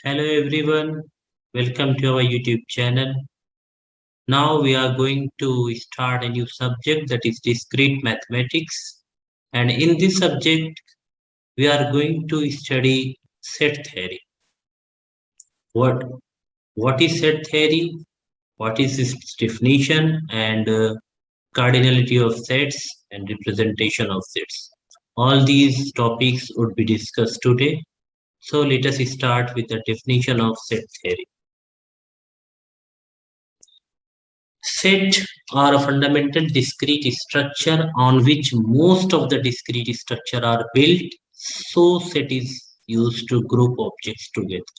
Hello everyone, welcome to our YouTube channel. Now we are going to start a new subject, that is discrete mathematics. And in this subject, we are going to study set theory. What what is set theory? What is its definition and cardinality of sets and representation of sets? All these topics would be discussed today. So let us start with the definition of set theory. Set are a fundamental discrete structure on which most of the discrete structure are built. So set is used to group objects together.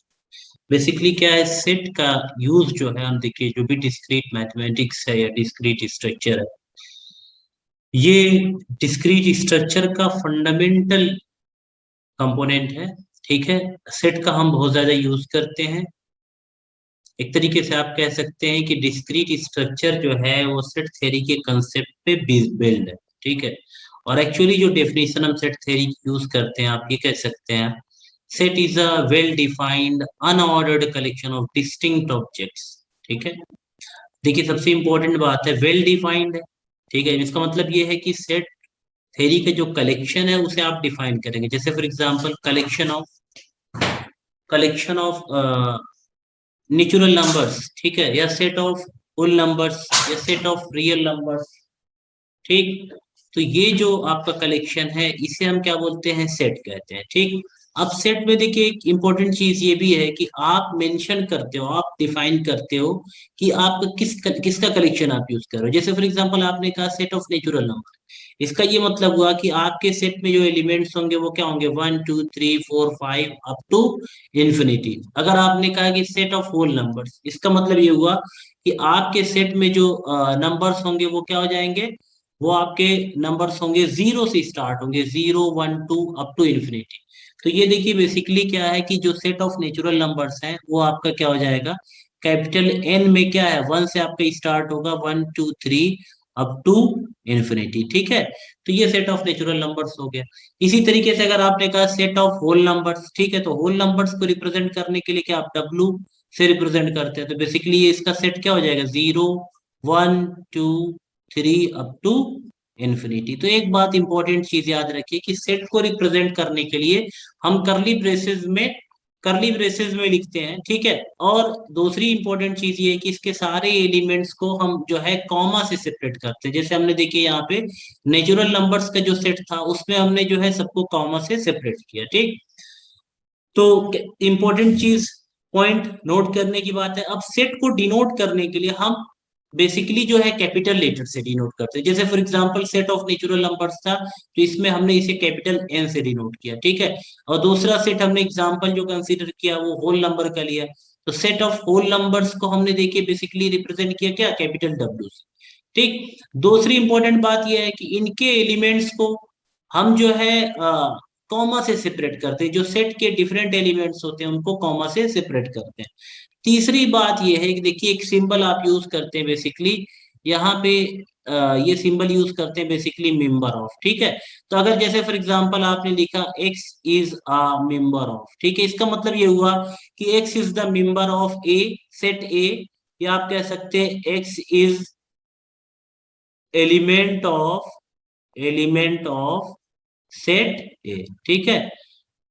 Basically क्या है, set का use जो है, हम देखिए जो भी discrete mathematics है या डिस्क्रीट स्ट्रक्चर है, ये डिस्क्रीट स्ट्रक्चर का फंडामेंटल कंपोनेंट है। ठीक है, सेट का हम बहुत ज्यादा यूज करते हैं। एक तरीके से आप कह सकते हैं कि डिस्क्रीट स्ट्रक्चर जो है वो सेट थ्योरी के कंसेप्ट पे बिल्ड है। ठीक है, और एक्चुअली जो डेफिनेशन हम सेट थ्योरी यूज करते हैं, आप ये कह सकते हैं set is a well defined unordered collection of distinct objects. ठीक है, देखिए सबसे इंपॉर्टेंट बात है वेल डिफाइंड है। ठीक है, इसका मतलब ये है कि सेट थ्योरी का जो कलेक्शन है उसे आप डिफाइन करेंगे। जैसे for example collection of natural numbers, ठीक है, या सेट ऑफ होल नंबर्स या सेट ऑफ रियल नंबर्स। ठीक, तो ये जो आपका कलेक्शन है इसे हम क्या बोलते हैं, सेट कहते हैं। ठीक, अब सेट में देखिए एक इंपॉर्टेंट चीज ये भी है कि आप मेंशन करते हो, आप डिफाइन करते हो कि आप किसका कलेक्शन आप यूज कर रहे हो। जैसे फॉर एग्जांपल आपने कहा सेट ऑफ नेचुरल नंबर, इसका ये मतलब हुआ कि आपके सेट में जो एलिमेंट्स होंगे वो क्या होंगे, 1 2 3 4 5 अप टू इंफिनिटी। अगर आपने कहा कि सेट ऑफ होल नंबर्स, इसका मतलब ये हुआ कि आपके सेट में जो नंबर्स होंगे वो क्या हो जाएंगे, वो आपके नंबर्स होंगे जीरो से स्टार्ट होंगे, 0 1 2 अप टू इंफिनिटी। तो ये देखिए बेसिकली क्या है कि जो सेट ऑफ नेचुरल नंबर्स हैं वो आपका क्या हो जाएगा, कैपिटल एन में क्या है, 1 से आपका स्टार्ट होगा, 1 2 3 अप टू इंफिनिटी। ठीक है, तो ये सेट ऑफ नेचुरल नंबर्स हो गया। इसी तरीके से अगर आपने कहा सेट ऑफ होल नंबर्स, ठीक है, तो होल नंबर्स को रिप्रेजेंट करने के लिए क्या आप डब्लू से रिप्रेजेंट करते हैं, तो बेसिकली ये इसका सेट क्या हो जाएगा, 0 1 2 3 अप टू इन्फिनिटी। तो एक बात इंपॉर्टेंट चीज याद रखिए कि सेट को रिप्रेजेंट करने के लिए हम करली ब्रेसेस में लिखते हैं। ठीक है, और दूसरी इंपॉर्टेंट चीज ये है कि इसके सारे एलिमेंट्स को हम जो है कॉमा से सेपरेट करते हैं। जैसे हमने देखिए यहाँ पे नेचुरल नंबर्स का जो सेट था उसमें हमने जो है सबको कॉमा से सेपरेट किया। ठीक, तो इंपॉर्टेंट चीज पॉइंट नोट करने की बात है। अब सेट को डिनोट करने के लिए हम बेसिकली जो है कैपिटल लेटर से डिनोट करते हैं। जैसे for example set of natural numbers था, तो इसमें हमने इसे कैपिटल एन से डिनोट किया। ठीक है, और दूसरा सेट हमने एग्जांपल जो कंसीडर किया वो होल नंबर का लिया, तो सेट ऑफ होल नंबर्स को हमने देखिए बेसिकली रिप्रेजेंट किया क्या, कैपिटल डब्ल्यू से। ठीक, दूसरी इंपॉर्टेंट बात यह है कि इनके एलिमेंट्स को हम जो है कॉमा से सेपरेट करते हैं। जो सेट के डिफरेंट एलिमेंट्स होते हैं उनको कॉमा से सेपरेट करते हैं। तीसरी बात यह है कि देखिए एक सिंबल आप यूज करते हैं बेसिकली यहाँ पे, ये सिंबल यूज करते हैं बेसिकली मेंबर ऑफ। ठीक है, तो अगर जैसे फॉर एग्जांपल आपने लिखा x is a member of, ठीक है, इसका मतलब ये हुआ कि x is the member of A, set ए, या आप कह सकते हैं x is element of set ए। ठीक है,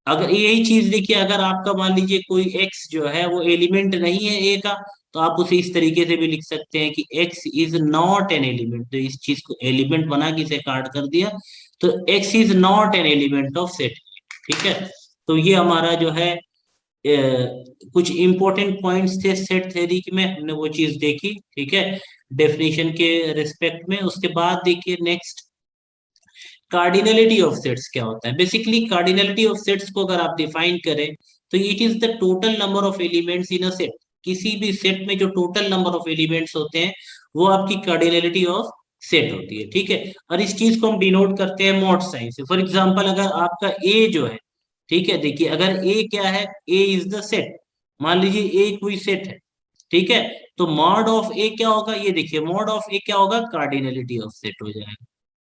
अगर यही चीज देखिए, अगर आपका मान लीजिए कोई x जो है वो एलिमेंट नहीं है ए का, तो आप उसे इस तरीके से भी लिख सकते हैं कि x is not an element. तो इस चीज को एलिमेंट बना के इसे काट कर दिया, तो x is not an element of set. ठीक है, तो ये हमारा जो है कुछ इंपॉर्टेंट पॉइंट्स थे सेट थ्योरी में, हमने वो चीज देखी। ठीक है, डेफिनेशन के रिस्पेक्ट में। उसके बाद देखिए नेक्स्ट, कार्डिनलिटी ऑफ सेट्स क्या होता है। बेसिकली कार्डिनलिटी ऑफ सेट्स को अगर आप डिफाइन करें तो it is the total number of elements in a set. किसी भी सेट में जो टोटल नंबर ऑफ एलिमेंट्स होते हैं वो आपकी कार्डिनलिटी ऑफ सेट होती है। ठीक है, और इस चीज को हम डिनोट करते हैं मॉड साइन से। फॉर एग्जांपल अगर आपका ए जो है, ठीक है, देखिए अगर ए क्या है, ए इज द सेट, मान लीजिए ए कोई सेट है। ठीक है, तो मॉड ऑफ ए क्या होगा, ये देखिए मॉड ऑफ ए क्या होगा, कार्डिनलिटी ऑफ सेट हो जाएगा।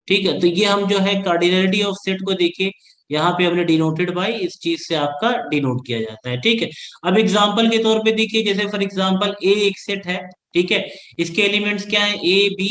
ठीक है, तो ये हम जो है कार्डिनलिटी ऑफ सेट को देखिए, यहाँ पे हमने डिनोटेड बाई इस चीज से आपका डिनोट किया जाता है, ठीक है। अब एग्जांपल के तौर पे देखिए, जैसे फॉर एग्जांपल ए एक सेट है, ठीक है। इसके एलिमेंट्स क्या है, ए बी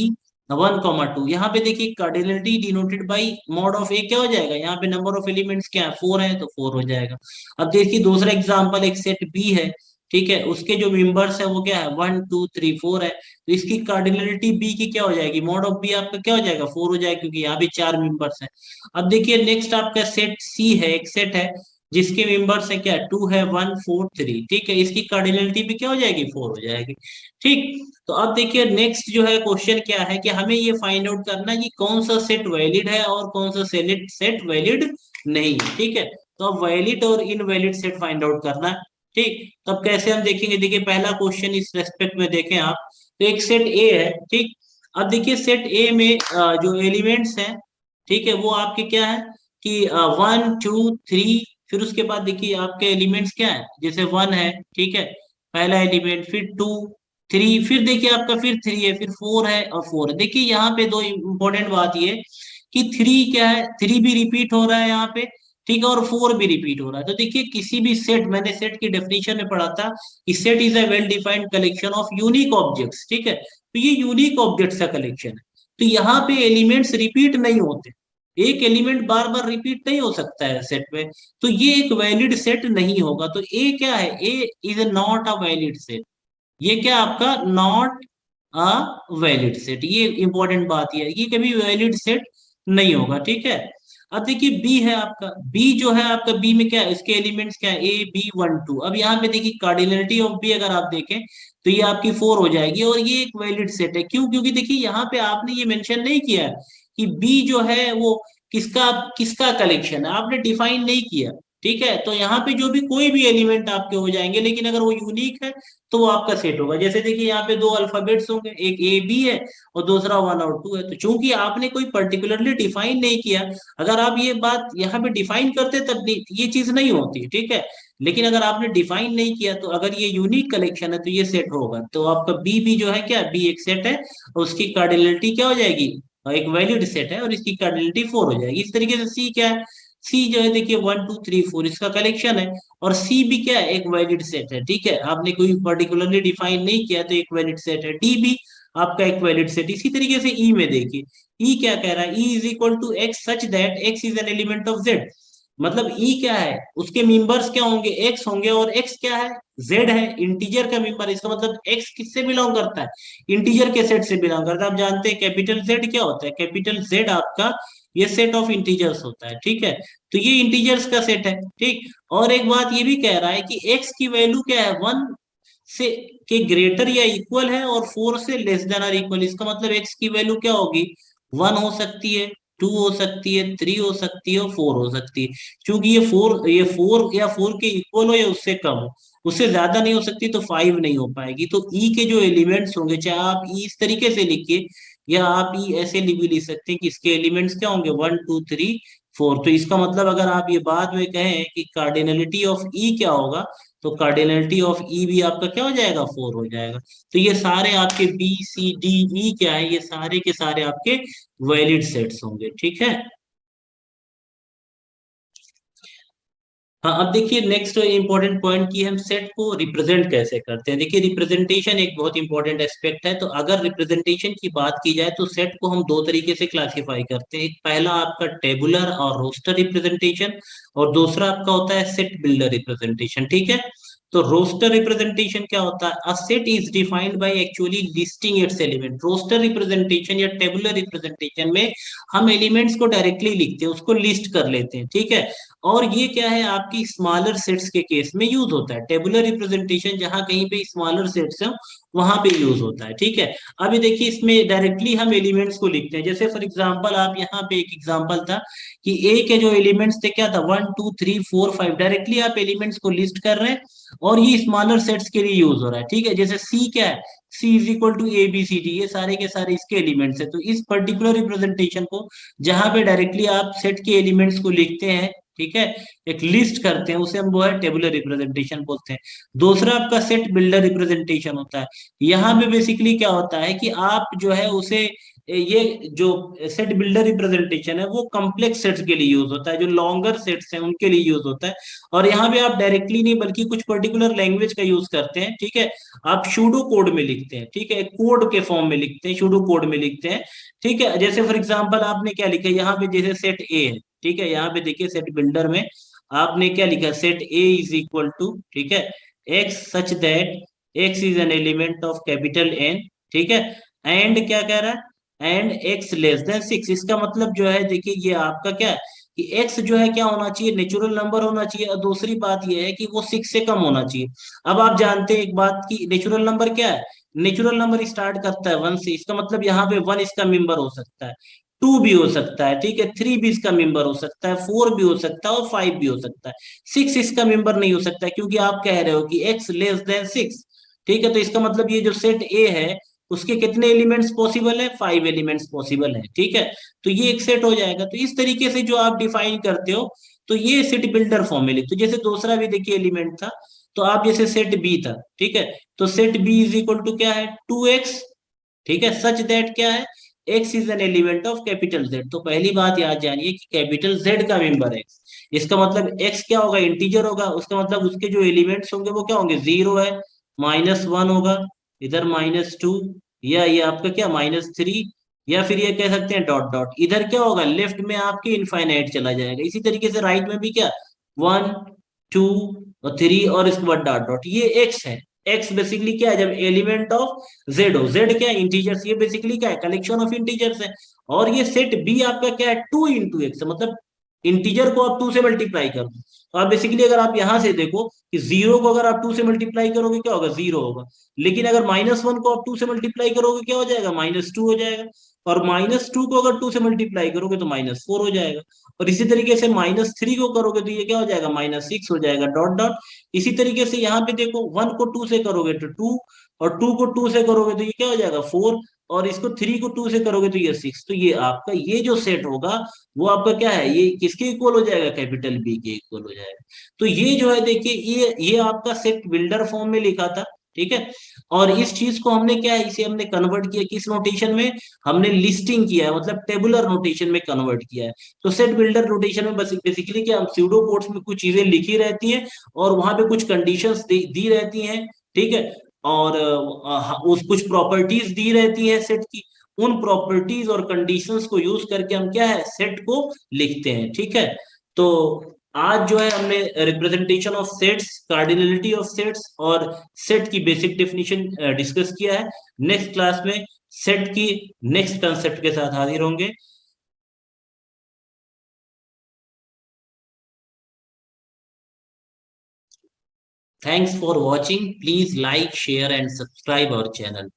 1, 2। यहाँ पे देखिए cardinality denoted by mod of a क्या हो जाएगा, यहाँ पे नंबर ऑफ एलिमेंट्स क्या है, 4 है, तो 4 हो जाएगा। अब देखिए दूसरा एग्जांपल, एक सेट बी है, ठीक है। उसके जो मेंबर्स है वो क्या है, 1, 2, 3, 4 है। तो इसकी कार्डिनलिटी बी की क्या हो जाएगी, मॉड ऑफ बी आपका क्या हो जाएगा, 4 हो जाएगा, क्योंकि यहाँ भी 4 मेंबर्स है। अब देखिए नेक्स्ट आपका सेट सी है, एक सेट है जिसके मेंबर्स है क्या, 2 है, 1, 4, 3, ठीक है। इसकी कार्डिनलिटी भी क्या हो जाएगी, 4 हो जाएगी, ठीक। तो अब देखिए नेक्स्ट जो है क्वेश्चन क्या है कि हमें ये फाइंड आउट करना है कि कौन सा सेट वैलिड है और कौन सा सेट वैलिड नहीं है, ठीक है। तो अब वैलिड और इनवैलिड सेट फाइंड आउट करना है, ठीक। तब कैसे हम देखेंगे, देखिए पहला क्वेश्चन इस रेस्पेक्ट में देखें आप, तो एक सेट ए है, ठीक। अब देखिए सेट ए में जो एलिमेंट्स हैं, ठीक है, वो आपके क्या है कि 1, 2, 3। फिर उसके बाद देखिए आपके एलिमेंट्स क्या है, जैसे 1 है, ठीक है, पहला एलिमेंट, फिर 2, 3, फिर देखिए आपका फिर 3 है, फिर 4 है और 4 है। देखिए यहाँ पे दो इंपॉर्टेंट बात ये कि 3 क्या है, 3 भी रिपीट हो रहा है यहाँ पे, ठीक है, और 4 भी रिपीट हो रहा है। तो देखिए किसी भी सेट, मैंने सेट की डेफिनेशन में पढ़ा था कि set is a well defined collection of unique objects, ठीक है। तो ये यूनिक ऑब्जेक्ट्स का कलेक्शन है। तो यहाँ पे एलिमेंट्स रिपीट नहीं होते, एक एलिमेंट बार बार रिपीट नहीं हो सकता है सेट में। तो ये एक वैलिड सेट नहीं होगा। तो ए क्या है, a is not a valid set. ये क्या आपका नॉट अ वैलिड सेट, ये इंपॉर्टेंट बात ये है, ये कभी वैलिड सेट नहीं होगा, ठीक है। अब देखिए बी है आपका, बी जो है आपका, बी में क्या है, इसके एलिमेंट्स क्या है, A B 1 2। अब यहाँ पे देखिए कार्डिनलिटी ऑफ बी अगर आप देखें तो ये आपकी 4 हो जाएगी, और ये एक वैलिड सेट है। क्यों, क्योंकि देखिए यहाँ पे आपने ये मेंशन नहीं किया है कि बी जो है वो किसका किसका कलेक्शन है, आपने डिफाइन नहीं किया, ठीक है। तो यहाँ पे जो भी कोई भी एलिमेंट आपके हो जाएंगे, लेकिन अगर वो यूनिक है तो वो आपका सेट होगा। जैसे देखिए यहाँ पे दो अल्फाबेट्स होंगे, एक A B है और दूसरा 1 और 2 है। तो चूंकि आपने कोई पर्टिकुलरली डिफाइन नहीं किया, अगर आप ये बात यहाँ पे डिफाइन करते तब ये चीज नहीं होती, ठीक है। लेकिन अगर आपने डिफाइन नहीं किया, तो अगर ये यूनिक कलेक्शन है तो ये सेट होगा। तो आपका बी भी जो है क्या, बी एक सेट है और उसकी कार्डिनलिटी क्या हो जाएगी, एक वैलिड सेट है और इसकी कार्डिनलिटी 4 हो जाएगी। इस तरीके से सी क्या है, सी जो है देखिए 1, 2, 3, 4 इसका कलेक्शन है, और सी भी क्या है, एक वैलिड सेट है, ठीक है। आपने कोई पर्टिकुलरली डिफाइन नहीं किया तो एक वैलिड सेट है। डी भी आपका एक वैलिड सेट। इसी तरीके से ई में देखिए, ई क्या कह रहा है, E is equal to X such that x is an element of Z. मतलब ई क्या है, उसके मेंबर्स क्या होंगे, एक्स होंगे, और एक्स क्या है, जेड है, इंटीजर का मेंबर। इसका मतलब एक्स किससे बिलोंग करता है, इंटीजर के सेट से बिलोंग करता है। आप जानते हैं कैपिटल जेड क्या होता है, कैपिटल जेड आपका ये सेट ऑफ इंटीजर्स होता है, ठीक है। तो ये इंटीजर्स का सेट है, ठीक। और एक बात ये भी कह रहा है कि एक्स की वैल्यू क्या है, 1 से के ग्रेटर या इक्वल है और 4 से लेस देन और इक्वल। इसका मतलब एक्स की वैल्यू क्या होगी, 1 हो सकती है, 2 हो सकती है, 3 हो सकती है और 4 हो सकती है। क्योंकि ये फोर या 4 के इक्वल हो या उससे कम हो, उससे ज्यादा नहीं हो सकती, तो 5 नहीं हो पाएगी। तो ई के जो एलिमेंट्स होंगे, चाहे आप ई इस तरीके से लिखिए या आप ई ऐसे भी लिख सकते हैं कि इसके एलिमेंट्स क्या होंगे, 1, 2, 3, 4। तो इसका मतलब अगर आप ये बाद में कहें कि कार्डिनलिटी ऑफ ई क्या होगा, तो कार्डिनलिटी ऑफ ई भी आपका क्या हो जाएगा, 4 हो जाएगा। तो ये सारे आपके B C D E क्या है, ये सारे के सारे आपके वैलिड सेट्स होंगे, ठीक है। हाँ, अब देखिए नेक्स्ट इंपॉर्टेंट पॉइंट की हम सेट को रिप्रेजेंट कैसे करते हैं। देखिए रिप्रेजेंटेशन एक बहुत इंपॉर्टेंट एस्पेक्ट है। तो अगर रिप्रेजेंटेशन की बात की जाए तो सेट को हम दो तरीके से क्लासिफाई करते हैं। एक पहला आपका टेबुलर और रोस्टर रिप्रेजेंटेशन, और दूसरा आपका होता है सेट बिल्डर रिप्रेजेंटेशन, ठीक है। तो रोस्टर रिप्रेजेंटेशन क्या होता है, a set is defined by actually listing its element. Roster representation या टेबुलर रिप्रेजेंटेशन में हम एलिमेंट्स को डायरेक्टली लिखते हैं, उसको लिस्ट कर लेते हैं, ठीक है। और ये क्या है, आपकी स्मॉलर सेट्स के केस में यूज होता है। टेबुलर रिप्रेजेंटेशन जहां कहीं पे स्मॉलर सेट्स हैं वहां पे यूज होता है, ठीक है। अभी देखिए इसमें डायरेक्टली हम एलिमेंट्स को लिखते हैं। जैसे फॉर एग्जांपल आप यहाँ पे एक एग्जांपल था कि ए के जो एलिमेंट्स थे क्या था, 1, 2, 3, 4, 5, डायरेक्टली आप एलिमेंट्स को लिस्ट कर रहे हैं और ये स्मॉलर सेट्स के लिए यूज हो रहा है, ठीक है। जैसे सी क्या है, सी इज इक्वल टू ABCD, ये सारे के सारे इसके एलिमेंट्स है। तो इस पर्टिकुलर रिप्रेजेंटेशन को जहां पे डायरेक्टली आप सेट के एलिमेंट्स को लिखते हैं, ठीक है, एक लिस्ट करते हैं, उसे हम वो है टेबुलर रिप्रेजेंटेशन बोलते हैं। दूसरा आपका सेट बिल्डर रिप्रेजेंटेशन होता है। यहाँ पे बेसिकली क्या होता है कि आप जो है उसे ये जो सेट बिल्डर रिप्रेजेंटेशन है वो कॉम्प्लेक्स सेट्स के लिए यूज होता है, जो लॉन्गर सेट्स हैं उनके लिए यूज होता है। और यहाँ पे आप डायरेक्टली नहीं बल्कि कुछ पर्टिकुलर लैंग्वेज का यूज करते हैं, ठीक है। आप शूडो कोड में लिखते हैं, ठीक है, कोड के फॉर्म में लिखते हैं, शूडो कोड में लिखते हैं, ठीक है। जैसे फॉर एग्जाम्पल आपने क्या लिखा है यहाँ पे, जैसे सेट ए है, ठीक है, यहाँ पे देखिए सेट बिल्डर में आपने क्या लिखा, set A is equal to, ठीक है, x such that x is an element of capital N, ठीक है, एंड क्या कह रहा है, and x less than six. इसका मतलब जो है देखिए ये आपका क्या है कि एक्स जो है क्या होना चाहिए, नेचुरल नंबर होना चाहिए, और दूसरी बात ये है कि वो सिक्स से कम होना चाहिए। अब आप जानते हैं एक बात की नेचुरल नंबर क्या है, नेचुरल नंबर स्टार्ट करता है वन से, इसका मतलब यहाँ पे वन इसका मेंबर हो सकता है, टू भी हो सकता है, ठीक है, थ्री भी इसका मेंबर हो सकता है, फोर भी हो सकता है और फाइव भी हो सकता है। सिक्स इसका मेंबर नहीं हो सकता क्योंकि आप कह रहे हो कि एक्स लेस देन सिक्स, ठीक है। तो इसका मतलब ये जो सेट ए है उसके कितने एलिमेंट्स पॉसिबल है, फाइव एलिमेंट्स पॉसिबल है, ठीक है। तो ये एक सेट हो जाएगा। तो इस तरीके से जो आप डिफाइन करते हो, तो ये सेट बिल्डर फॉर्म में लिखते हो। जैसे दूसरा भी देखिए एलिमेंट था, तो आप जैसे सेट बी था, ठीक है, तो set B is equal to क्या है, टू एक्स, ठीक है, सच दैट क्या है, x is an element of capital Z. तो पहली बात याद जानिए कि कैपिटल जेड का मेंबर है x। इसका मतलब एक्स क्या होगा, इंटीजर होगा, उसका मतलब उसके जो एलिमेंट्स होंगे वो क्या होंगे, जीरो है, माइनस वन होगा, इधर माइनस टू, या ये आपका क्या माइनस थ्री, या फिर ये कह सकते हैं डॉट डॉट। इधर क्या होगा, लेफ्ट में आपके इनफाइनाइट चला जाएगा। इसी तरीके से राइट में भी क्या, वन, टू और थ्री, और इसके बाद डॉट डॉट, ये एक्स है। एक्स बेसिकली क्या है, जब एलिमेंट ऑफ जेड हो, जेड क्या है, इंटीजर्स, ये बेसिकली क्या है, कलेक्शन ऑफ इंटीजर्स है। और ये सेट बी आपका क्या है, टू इंटू एक्स, मतलब इंटीजर को आप टू से मल्टीप्लाई कर दो। तो आप बेसिकली अगर आप यहां से देखो कि जीरो को अगर आप टू से मल्टीप्लाई करोगे क्या होगा, जीरो होगा। लेकिन अगर माइनस वन को आप टू से मल्टीप्लाई करोगे क्या हो जाएगा, माइनस टू हो जाएगा। और माइनस टू को अगर टू से मल्टीप्लाई करोगे तो माइनस फोर हो जाएगा। और इसी तरीके से माइनस थ्री को करोगे तो ये क्या हो जाएगा, माइनस सिक्स हो जाएगा, डॉट डॉट। इसी तरीके से यहाँ पे देखो, वन को टू से करोगे तो टू, और टू को टू से करोगे तो ये क्या हो जाएगा, फोर, और इसको थ्री को टू से करोगे तो ये सिक्स। तो ये आपका ये जो सेट होगा वो आपका क्या है, ये किसके इक्वल हो जाएगा, कैपिटल बी के इक्वल हो जाएगा। तो ये जो है देखिए ये आपका सेट बिल्डर फॉर्म में लिखा था, ठीक है। और इस चीज को हमने क्या है, इसे हमने कन्वर्ट किया किस नोटेशन में, हमने लिस्टिंग किया है, मतलब टेबुलर नोटेशन में कन्वर्ट किया है। तो सेट बिल्डर नोटेशन में बस बेसिकली क्या, हम स्यूडो कोड्स में कुछ चीजें लिखी रहती हैं और वहां पे कुछ कंडीशंस दी रहती हैं, ठीक है। और उस कुछ प्रॉपर्टीज दी रहती है सेट की, उन प्रॉपर्टीज और कंडीशंस को यूज करके हम क्या है, सेट को लिखते हैं, ठीक है। तो आज जो है हमने representation of sets, cardinality of sets और सेट की बेसिक डेफिनेशन डिस्कस किया है। नेक्स्ट क्लास में सेट की नेक्स्ट कंसेप्ट के साथ हाजिर होंगे। Thanks for watching. Please like, share and subscribe our channel.